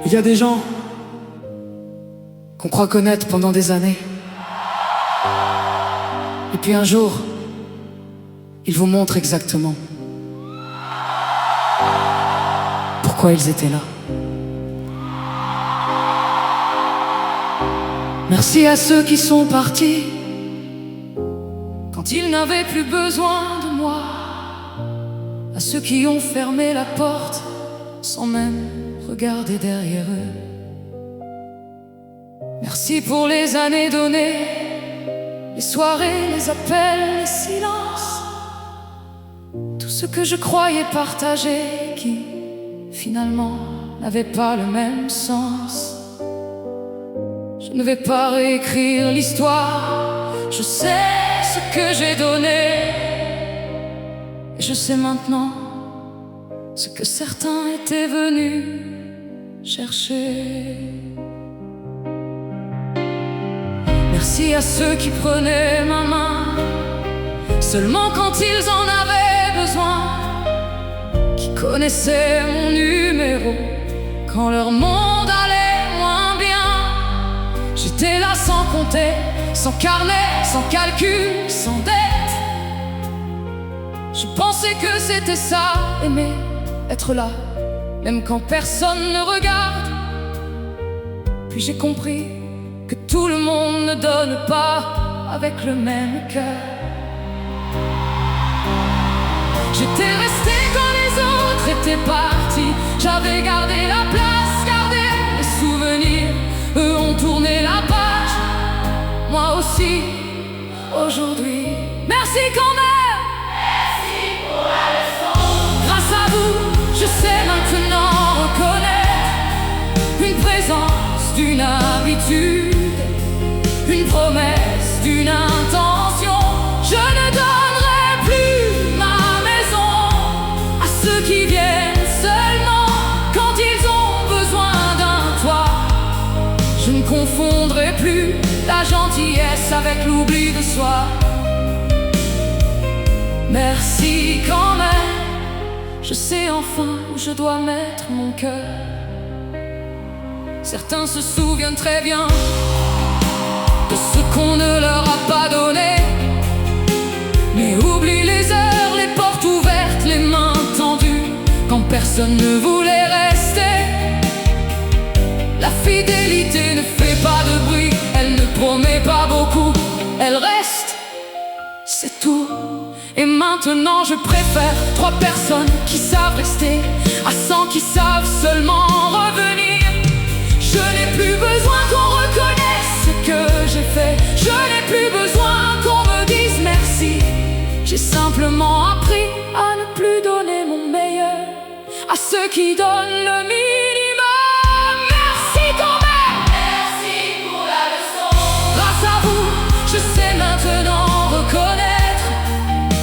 Il y a des gens qu'on croit connaître pendant des années. Et puis un jour, ils vous montrent exactement pourquoi ils étaient là. Merci à ceux qui sont partis quand ils n'avaient plus besoin de moi. À ceux qui ont fermé la porte sans même regarder derrière eux. Merci pour les années données, les soirées, les appels, les silences, tout ce que je croyais partager qui finalement n'avait pas le même sens. Je ne vais pas réécrire l'histoire, je sais ce que j'ai donné, et je sais maintenant ce que certains étaient venus chercher. Merci à ceux qui prenaient ma main seulement quand ils en avaient besoin, qui connaissaient mon numéro quand leur monde allait moins bien. J'étais là sans compter, sans carnet, sans calcul, sans dette. Je pensais que c'était ça, aimer, être là, même quand personne ne regarde. Puis j'ai compris que tout le monde ne donne pas avec le même cœur. J'étais resté quand les autres étaient partis. J'avais gardé la place, gardé les souvenirs. Eux ont tourné la page, moi aussi, aujourd'hui. Merci quand même. Merci pour la leçon. Grâce à vous, je sais maintenant reconnaître une présence, d'une habitude, une promesse, d'une intention. Je ne donnerai plus ma maison à ceux qui viennent seulement quand ils ont besoin d'un toit. Je ne confondrai plus la gentillesse avec l'oubli de soi. Merci quand même. Je sais enfin où je dois mettre mon cœur. Certains se souviennent très bien de ce qu'on ne leur a pas donné, mais oublient les heures, les portes ouvertes, les mains tendues, quand personne ne voulait rester. La fidélité ne fait pas de bruit, elle ne promet pas beaucoup, elle reste, c'est tout. Et maintenant je préfère 3 personnes qui savent rester à 100 qui savent seulement revenir. Je n'ai plus besoin qu'on reconnaisse ce que j'ai fait. Je n'ai plus besoin qu'on me dise merci. J'ai simplement appris à ne plus donner mon meilleur à ceux qui donnent le minimum. Merci quand même. Merci pour la leçon. Grâce à vous, je sais maintenant reconnaître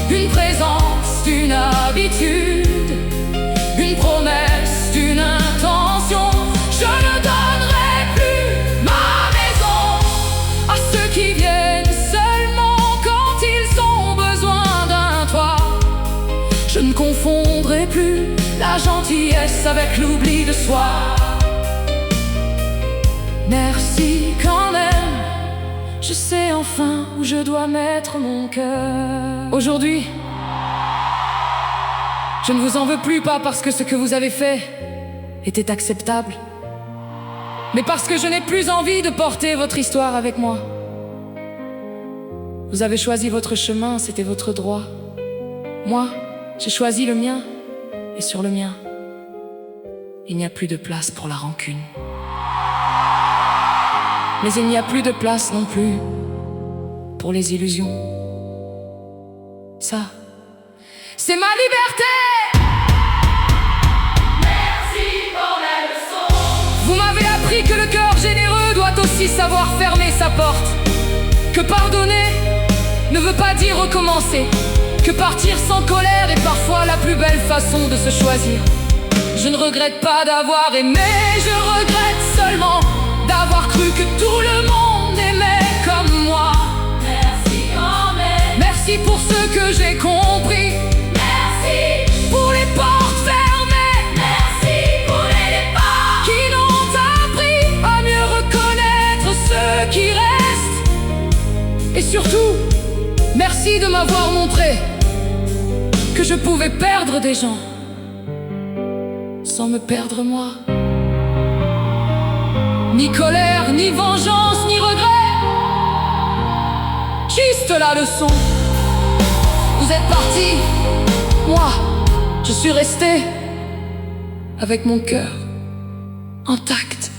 une présence, une habitude, une promesse, une intention. Je ne donnerai plus ma maison à ceux qui viennent seulement quand ils ont besoin d'un toit. Je ne confondrai plus la gentillesse avec l'oubli de soi. Merci quand même. Je sais enfin où je dois mettre mon cœur. Aujourd'hui, je ne vous en veux plus, pas parce que ce que vous avez fait était acceptable, mais parce que je n'ai plus envie de porter votre histoire avec moi. Vous avez choisi votre chemin, c'était votre droit. Moi, j'ai choisi le mien, et sur le mien, il n'y a plus de place pour la rancune. Mais il n'y a plus de place non plus pour les illusions. Ça, c'est ma liberté. Merci pour la leçon. Vous m'avez appris que le cœur généreux doit aussi savoir fermer sa porte, que pardonner ne veut pas dire recommencer, que partir sans colère est parfois la plus belle façon de se choisir. Je ne regrette pas d'avoir aimé, je regrette seulement d'avoir cru que tout le monde aimait comme moi. Merci quand même. Merci pour ce que j'ai compris. Et surtout, merci de m'avoir montré que je pouvais perdre des gens sans me perdre moi. Ni colère, ni vengeance, ni regret, juste la leçon. Vous êtes partis, moi, je suis resté avec mon cœur intact.